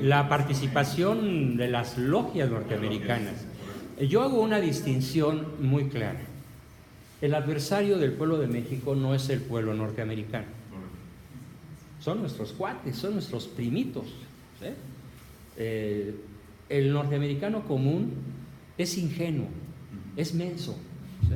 la participación de las logias norteamericanas. Yo hago una distinción muy clara. El adversario del pueblo de México no es el pueblo norteamericano. Son nuestros cuates, son nuestros primitos, ¿sí? El norteamericano común es ingenuo, es menso, ¿sí?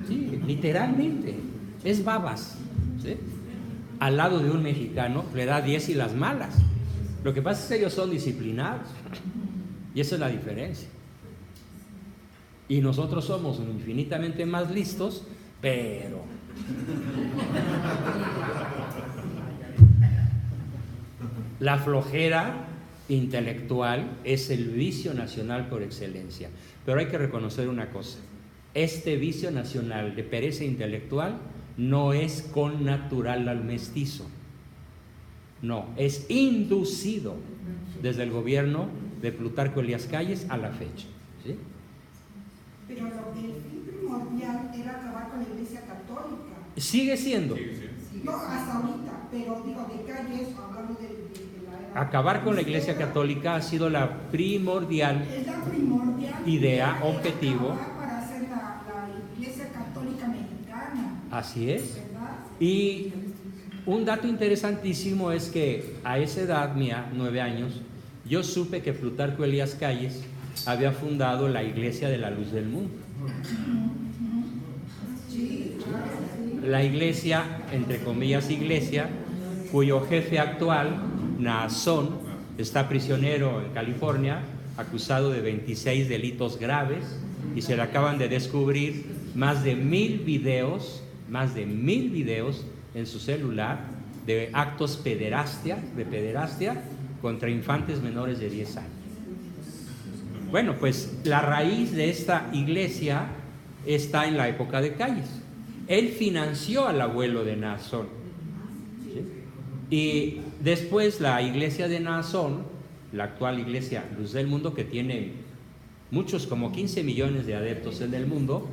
Sí, literalmente, es babas, ¿sí? Al lado de un mexicano le da 10 y las malas. Lo que pasa es que ellos son disciplinados, y esa es la diferencia. Y nosotros somos infinitamente más listos, pero la flojera intelectual es el vicio nacional por excelencia. Pero hay que reconocer una cosa: este vicio nacional de pereza intelectual no es connatural al mestizo, no, es inducido desde el gobierno de Plutarco Elías Calles a la fecha, ¿sí? Pero lo que el fin primordial era acabar con la Iglesia Católica. Sigue siendo. No, hasta ahorita, pero digo, de Calles, hablando de la era. Acabar con la Iglesia Católica ha sido la primordial Es la primordial idea, era objetivo. acabar para hacer la Iglesia Católica Mexicana. Así es. ¿Verdad? Y un dato interesantísimo es que a esa edad mía, 9 años, yo supe que Plutarco Elías Calles había fundado la Iglesia de la Luz del Mundo. La iglesia, entre comillas iglesia, cuyo jefe actual, Naasón, está prisionero en California, acusado de 26 delitos graves, y se le acaban de descubrir más de 1000 videos en su celular de actos de pederastia contra infantes menores de 10 años. Bueno, pues la raíz de esta iglesia está en la época de Calles. Él financió al abuelo de Naasón, ¿sí? Y después la iglesia de Naasón, la actual iglesia Luz del Mundo, que tiene muchos, como 15 millones de adeptos en el mundo,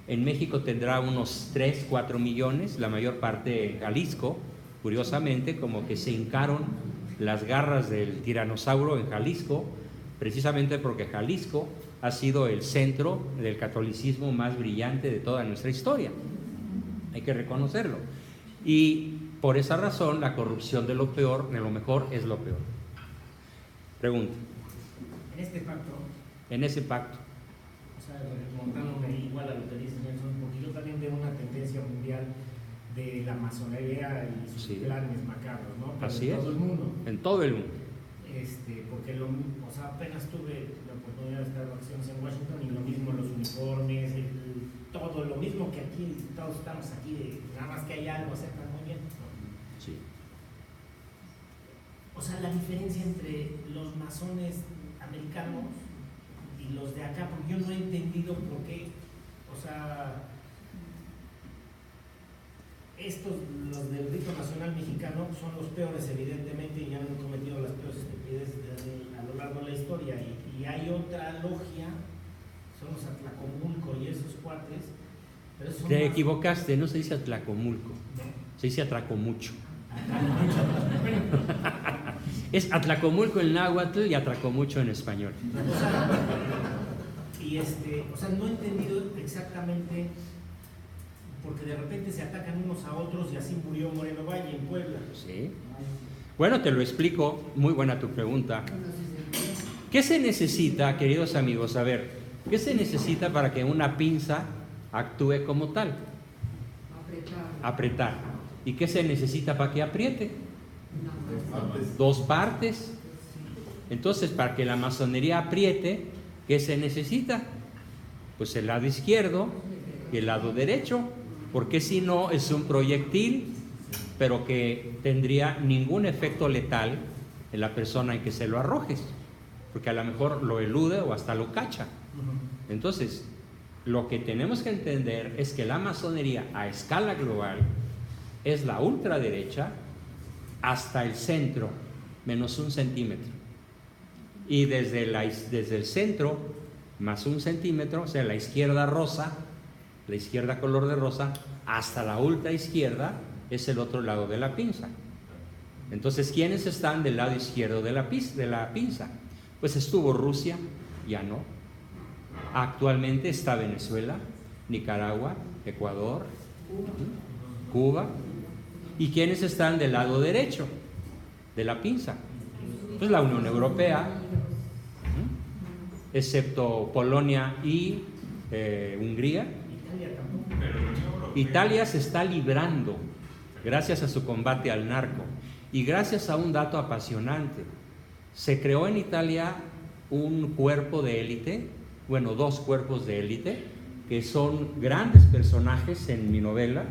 en México tendrá unos 3, 4 millones, la mayor parte en Jalisco, curiosamente, como que se hincaron las garras del tiranosaurio en Jalisco, precisamente porque Jalisco ha sido el centro del catolicismo más brillante de toda nuestra historia. Hay que reconocerlo. Y por esa razón, la corrupción de lo peor, de lo mejor, es lo peor. Pregunta. En este pacto. En ese pacto. O sea, remontándome igual a lo que dice Nelson, porque yo también veo una tendencia mundial de la masonería y sus planes macabros, ¿no? Pero así en todo el mundo. En todo el mundo. Porque o sea, apenas tuve la oportunidad de estar en vacaciones en Washington y lo mismo los uniformes, todo lo mismo que aquí, todos estamos aquí, nada más que hay algo acerca muy bien, ¿no? Sí. O sea, la diferencia entre los masones americanos y los de acá, porque yo no he entendido por qué, o sea, los del rito nacional mexicano, son los peores evidentemente y han cometido las peores estupideces a lo largo de la historia, y hay otra logia, son los Atlacomulco y esos cuates, pero esos son Te más... equivocaste, no se dice Atlacomulco, ¿no? se dice Atracomucho. Es Atlacomulco en náhuatl y Atracomucho en español. O sea, no he entendido exactamente, porque de repente se atacan unos a otros y así murió Moreno Valle en Puebla. Sí. Bueno, te lo explico, muy buena tu pregunta. ¿Qué se necesita, queridos amigos? A ver, ¿qué se necesita para que una pinza actúe como tal? Apretar. ¿Y qué se necesita para que apriete? Dos partes. Entonces, para que la masonería apriete, ¿qué se necesita? Pues el lado izquierdo y el lado derecho, porque si no es un proyectil, pero que tendría ningún efecto letal en la persona en que se lo arrojes, porque a lo mejor lo elude o hasta lo cacha. Entonces, lo que tenemos que entender es que la masonería a escala global es la ultraderecha hasta el centro, menos 1 centímetro. Y desde el centro, más 1 centímetro, o sea, la izquierda rosa, la izquierda color de rosa, hasta la ultra izquierda, es el otro lado de la pinza. Entonces, ¿quiénes están del lado izquierdo de la pinza? Pues estuvo Rusia, ya no. Actualmente está Venezuela, Nicaragua, Ecuador, Cuba. ¿Y quiénes están del lado derecho de la pinza? Pues la Unión Europea, excepto Polonia y Hungría. Italia se está librando gracias a su combate al narco y gracias a un dato apasionante. Se creó en Italia un cuerpo de élite, bueno, dos cuerpos de élite, que son grandes personajes en mi novela.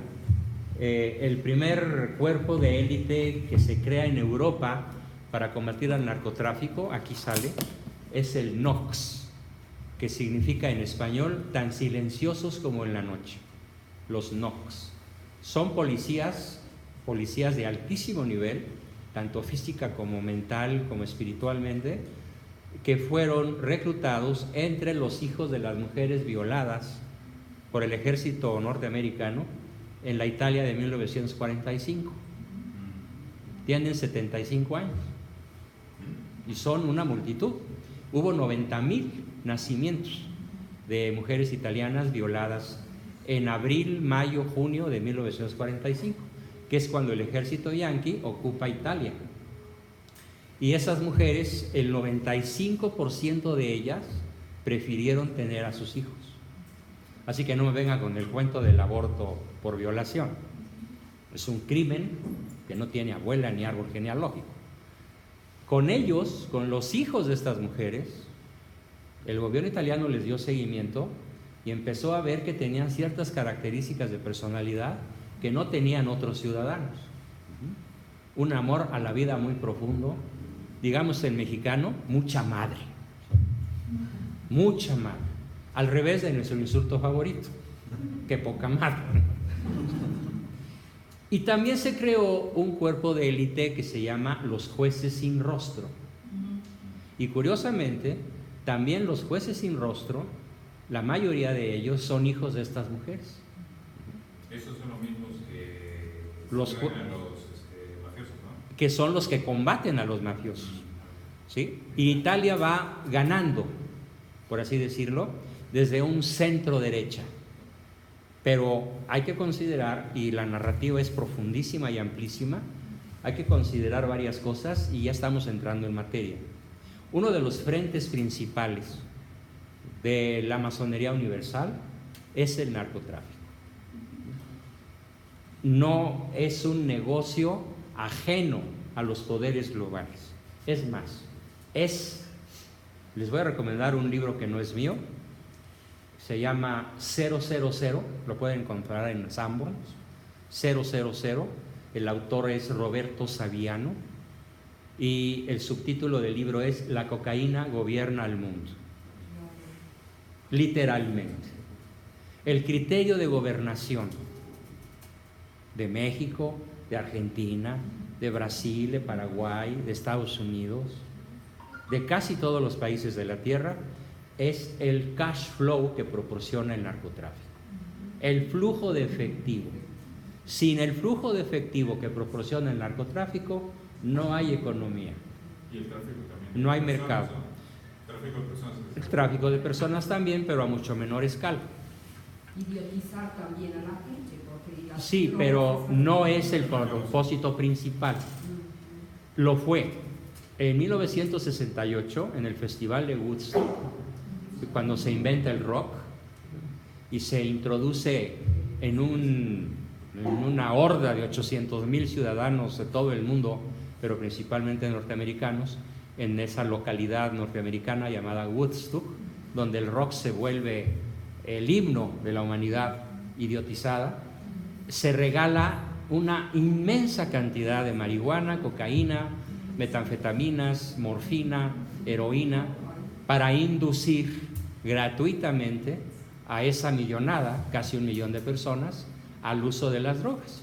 El primer cuerpo de élite que se crea en Europa para combatir al narcotráfico, aquí sale, es el NOX, que significa en español tan silenciosos como en la noche. Los NOX son policías de altísimo nivel, tanto física como mental como espiritualmente, que fueron reclutados entre los hijos de las mujeres violadas por el ejército norteamericano en la Italia de 1945. Tienen 75 años y son una multitud. Hubo 90,000 nacimientos de mujeres italianas violadas en abril, mayo, junio de 1945, que es cuando el ejército yanqui ocupa Italia. Y esas mujeres, el 95% de ellas prefirieron tener a sus hijos. Así que no me vengan con el cuento del aborto por violación. Es un crimen que no tiene abuela ni árbol genealógico. Con ellos, con los hijos de estas mujeres, el gobierno italiano les dio seguimiento y empezó a ver que tenían ciertas características de personalidad que no tenían otros ciudadanos. Un amor a la vida muy profundo, digamos en mexicano, mucha madre. Mucha madre. Al revés de nuestro insulto favorito, que poca madre. Y también se creó un cuerpo de élite que se llama los jueces sin rostro. Y curiosamente, también los jueces sin rostro, la mayoría de ellos son hijos de estas mujeres. Esos son los mismos que los mafiosos, ¿no? Que son los que combaten a los mafiosos, ¿sí? Y Italia va ganando, por así decirlo, desde un centro derecha. Pero hay que considerar, y la narrativa es profundísima y amplísima, hay que considerar varias cosas y ya estamos entrando en materia. Uno de los frentes principales de la masonería universal es el narcotráfico. No es un negocio ajeno a los poderes globales. Es más, les voy a recomendar un libro que no es mío, se llama 000, lo pueden encontrar en Sanborns, 000, el autor es Roberto Saviano y el subtítulo del libro es La cocaína gobierna al mundo. Literalmente. El criterio de gobernación de México, de Argentina, de Brasil, de Paraguay, de Estados Unidos, de casi todos los países de la Tierra, es el cash flow que proporciona el narcotráfico, el flujo de efectivo. Sin el flujo de efectivo que proporciona el narcotráfico, no hay economía. Y el tráfico también. No hay mercado. Tráfico de personas. El tráfico de personas también, pero a mucho menor escala. Idiotizar también a la gente. Porque Sí, pero no es el propósito principal. Lo fue. En 1968, en el Festival de Woodstock, cuando se inventa el rock y se introduce en una horda de 800,000 ciudadanos de todo el mundo, pero principalmente norteamericanos, en esa localidad norteamericana llamada Woodstock, donde el rock se vuelve el himno de la humanidad idiotizada, se regala una inmensa cantidad de marihuana, cocaína, metanfetaminas, morfina, heroína, para inducir gratuitamente a esa millonada, casi 1 millón de personas, al uso de las drogas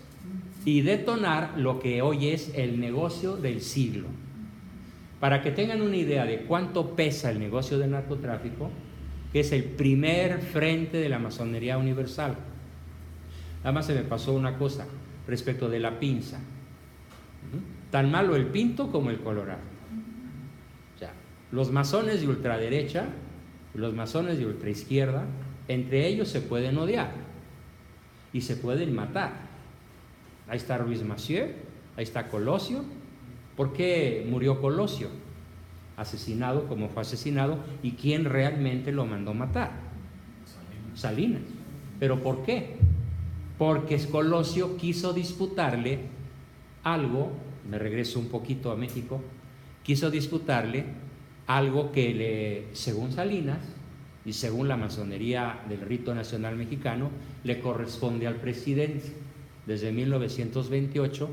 y detonar lo que hoy es el negocio del siglo. Para que tengan una idea de cuánto pesa el negocio del narcotráfico, que es el primer frente de la masonería universal. Nada más se me pasó una cosa respecto de la pinza. Tan malo el Pinto como el Colorado. O sea, los masones de ultraderecha, los masones de ultraizquierda, entre ellos se pueden odiar y se pueden matar. Ahí está Ruiz Massieu, ahí está Colosio. ¿Por qué murió Colosio? Asesinado como fue asesinado. ¿Y quién realmente lo mandó matar? Salinas. ¿Pero por qué? Porque Colosio quiso disputarle algo, me regreso un poquito a México, quiso disputarle algo que según Salinas y según la masonería del rito nacional mexicano, le corresponde al presidente. Desde 1928,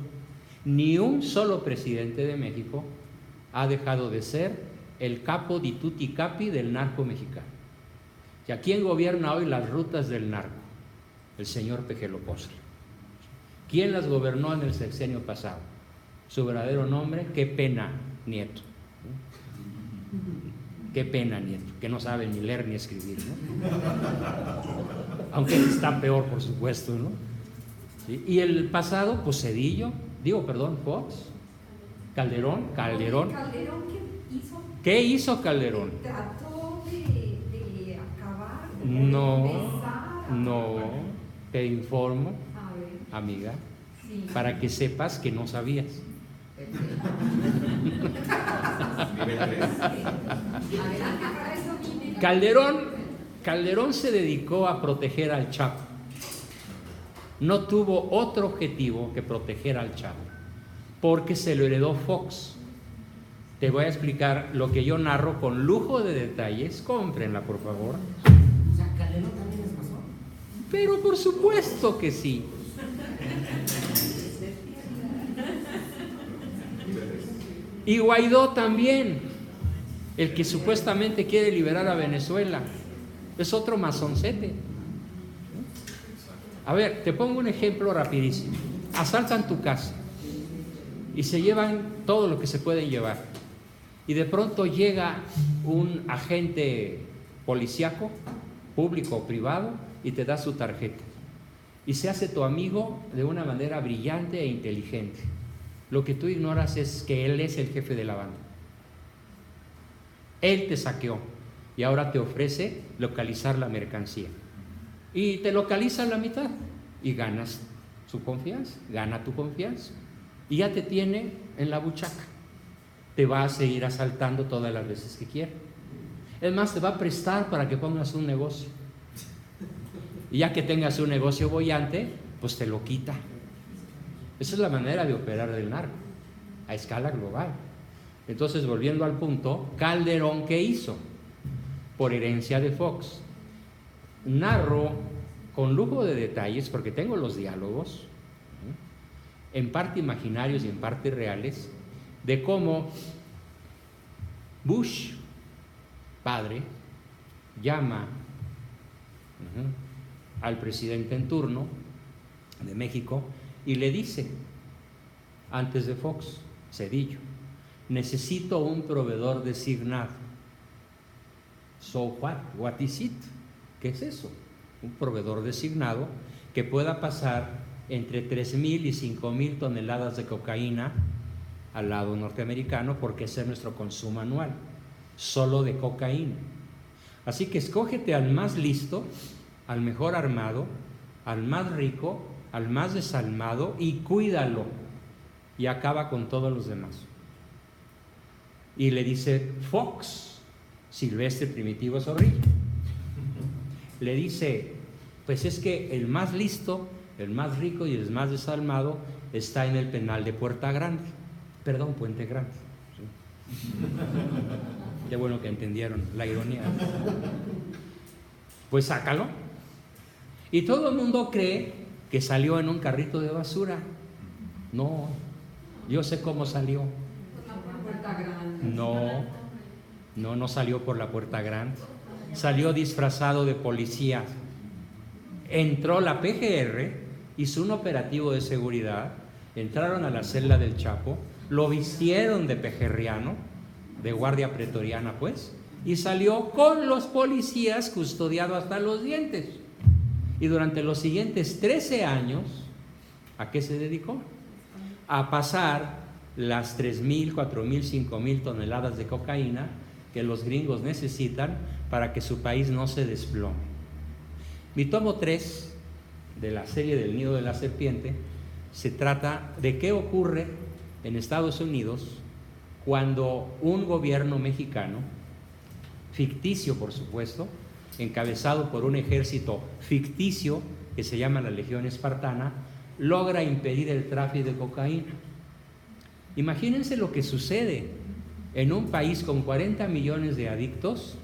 ni un solo presidente de México ha dejado de ser el capo di tutti capi del narco mexicano. ¿Y a quién gobierna hoy las rutas del narco? El señor Pejelopostli. ¿Quién las gobernó en el sexenio pasado? Su verdadero nombre, qué pena Nieto. Qué pena Nieto, que no sabe ni leer ni escribir, ¿no? Aunque está peor, por supuesto, ¿no? ¿Sí? Y el pasado, pues Cedillo, Fox, Calderón. ¿Calderón qué hizo? ¿Qué hizo Calderón? Trató de acabar, de No, empezar. no, te informo, A ver, amiga, sí. para que sepas que no sabías. Nivel 3. Adelante, para eso vine. Calderón se dedicó a proteger al Chapo. No tuvo otro objetivo que proteger al Chapo, porque se lo heredó Fox. Te voy a explicar lo que yo narro con lujo de detalles. Cómprenla, por favor. O sea, Calderón también es masón. Pero por supuesto que sí. Y Guaidó también, el que supuestamente quiere liberar a Venezuela, es otro masoncete. A ver, te pongo un ejemplo rapidísimo. Asaltan tu casa y se llevan todo lo que se pueden llevar. Y de pronto llega un agente policíaco, público o privado, y te da su tarjeta. Y se hace tu amigo de una manera brillante e inteligente. Lo que tú ignoras es que él es el jefe de la banda. Él te saqueó y ahora te ofrece localizar la mercancía. Y te localiza la mitad y ganas su confianza, gana tu confianza. Y ya te tiene en la buchaca. Te va a seguir asaltando todas las veces que quiera. Es más, te va a prestar para que pongas un negocio. Y ya que tengas un negocio boyante, pues te lo quita. Esa es la manera de operar del narco, a escala global. Entonces, volviendo al punto, Calderón, ¿qué hizo? Por herencia de Fox. Narro con lujo de detalles, porque tengo los diálogos, en parte imaginarios y en parte reales, de cómo Bush, padre, llama al presidente en turno de México y le dice, antes de Fox, Cedillo, necesito un proveedor designado. So what is it? ¿Qué es eso? Un proveedor designado que pueda pasar entre 3,000 y 5,000 toneladas de cocaína al lado norteamericano, porque ese es nuestro consumo anual, solo de cocaína. Así que escógete al más listo, al mejor armado, al más rico, al más desalmado y cuídalo y acaba con todos los demás. Y le dice Fox, Silvestre Primitivo Zorrilla, le dice, pues es que el más listo, el más rico y el más desalmado está en el penal de Puerta Grande, perdón, Puente Grande. ¿Sí? Qué bueno que entendieron la ironía. Pues sácalo. Y todo el mundo cree que salió en un carrito de basura. No, yo sé cómo salió. Por la puerta grande. No salió por la Puerta Grande. Salió disfrazado de policía. Entró la PGR, hizo un operativo de seguridad, entraron a la celda del Chapo, lo vistieron de PGRiano, de guardia pretoriana pues, y salió con los policías custodiado hasta los dientes. Y durante los siguientes 13 años, ¿a qué se dedicó? A pasar las 3,000, 4,000, 5,000 toneladas de cocaína que los gringos necesitan para que su país no se desplome. Mi tomo 3 de la serie del Nido de la Serpiente se trata de qué ocurre en Estados Unidos cuando un gobierno mexicano, ficticio por supuesto, encabezado por un ejército ficticio que se llama la Legión Espartana, logra impedir el tráfico de cocaína. Imagínense lo que sucede en un país con 40 millones de adictos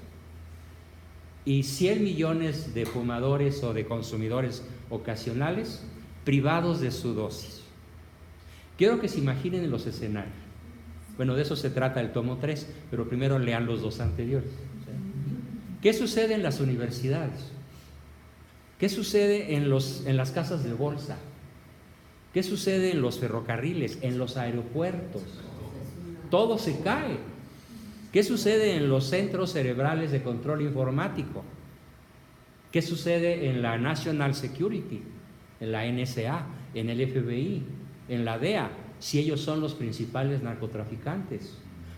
y 100 millones de fumadores o de consumidores ocasionales privados de su dosis. Quiero que se imaginen los escenarios. Bueno, de eso se trata el tomo 3, pero primero lean los 2 anteriores. ¿Qué sucede en las universidades? ¿Qué sucede en las casas de bolsa? ¿Qué sucede en los ferrocarriles, en los aeropuertos? Todo se cae. ¿Qué sucede en los centros cerebrales de control informático? ¿Qué sucede en la National Security, en la NSA, en el FBI, en la DEA, si ellos son los principales narcotraficantes?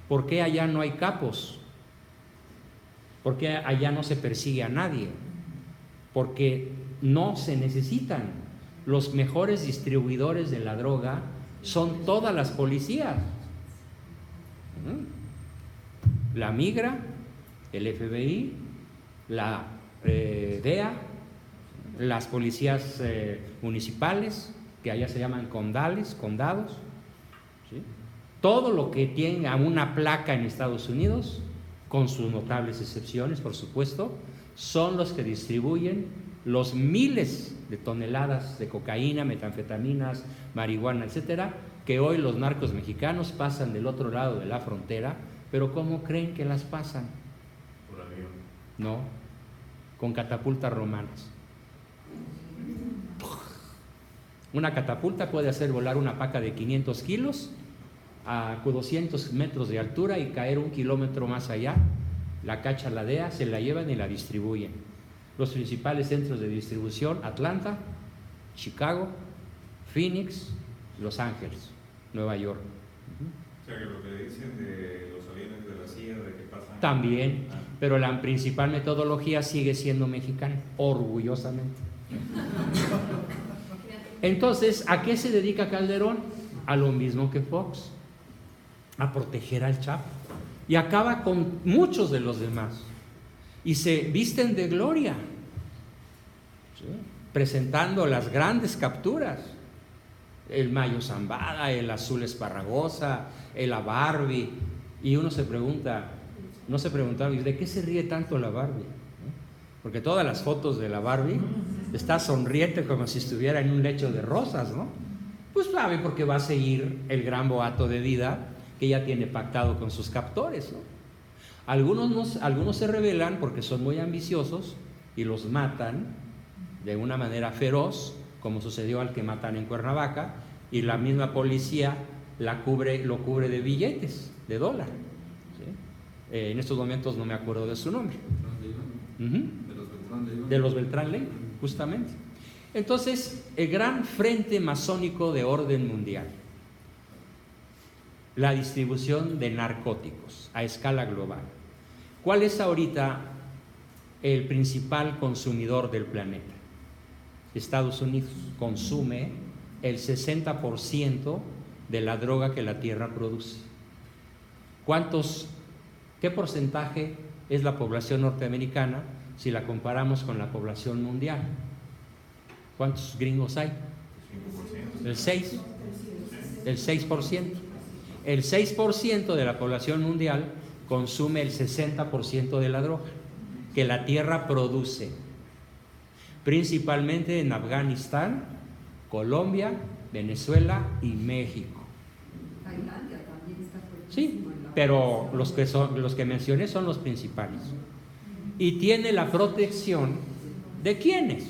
¿Por qué allá no hay capos? ¿Por qué allá no se persigue a nadie? Porque no se necesitan. Los mejores distribuidores de la droga son todas las policías. La Migra, el FBI, la DEA, las policías municipales, que allá se llaman condados, ¿sí? Todo lo que tenga una placa en Estados Unidos, con sus notables excepciones, por supuesto, son los que distribuyen los miles de toneladas de cocaína, metanfetaminas, marihuana, etcétera, que hoy los narcos mexicanos pasan del otro lado de la frontera. Pero ¿cómo creen que las pasan? Por avión. No, con catapultas romanas. Una catapulta puede hacer volar una paca de 500 kilos a 200 metros de altura y caer 1 kilómetro más allá. La cacha la DEA, se la llevan y la distribuyen. Los principales centros de distribución: Atlanta, Chicago, Phoenix, Los Ángeles, Nueva York. O sea, que lo que dicen de los aviones de la CIA, de que pasan... También, pero la principal metodología sigue siendo mexicana, orgullosamente. Entonces, ¿a qué se dedica Calderón? A lo mismo que Fox, a proteger al Chapo. Y acaba con muchos de los demás. Y se visten de gloria, ¿sí?, presentando las grandes capturas. El Mayo Zambada, el Azul Esparragosa, el la Barbie. Y uno se pregunta, no se preguntaba, ¿de qué se ríe tanto la Barbie? Porque todas las fotos de la Barbie está sonriente como si estuviera en un lecho de rosas, ¿no? Pues sabe, porque va a seguir el gran boato de vida que ya tiene pactado con sus captores, ¿no? Algunos se rebelan porque son muy ambiciosos y los matan de una manera feroz, como sucedió al que matan en Cuernavaca, y la misma policía lo cubre de billetes de dólar, ¿sí? En estos momentos no me acuerdo de su nombre. De los Beltrán Leiva, justamente. Entonces, el gran frente masónico de orden mundial, la distribución de narcóticos a escala global. ¿Cuál es ahorita el principal consumidor del planeta? Estados Unidos consume el 60% de la droga que la Tierra produce. ¿Qué porcentaje es la población norteamericana si la comparamos con la población mundial? ¿Cuántos gringos hay? 5%. El 6%. El 6%. El 6% de la población mundial consume el 60% de la droga que la Tierra produce, principalmente en Afganistán, Colombia, Venezuela y México. Tailandia también está Sí, fuertísimo en la... pero los que mencioné son los principales. Y tiene la protección de ¿quiénes?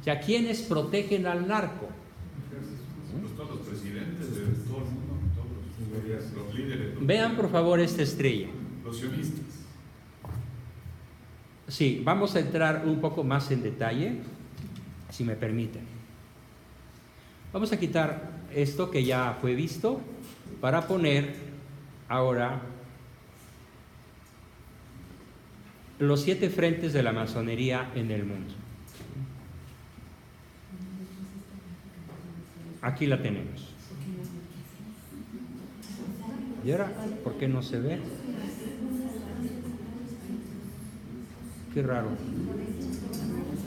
O sea, ¿quiénes protegen al narco? Pues todos los presidentes de todo el mundo, todos los líderes. Vean por favor esta estrella. Los sionistas. Sí, vamos a entrar un poco más en detalle, si me permiten. Vamos a quitar esto que ya fue visto para poner ahora los 7 frentes de la masonería en el mundo. Aquí la tenemos. ¿Y ahora por qué no se ve? Qué raro.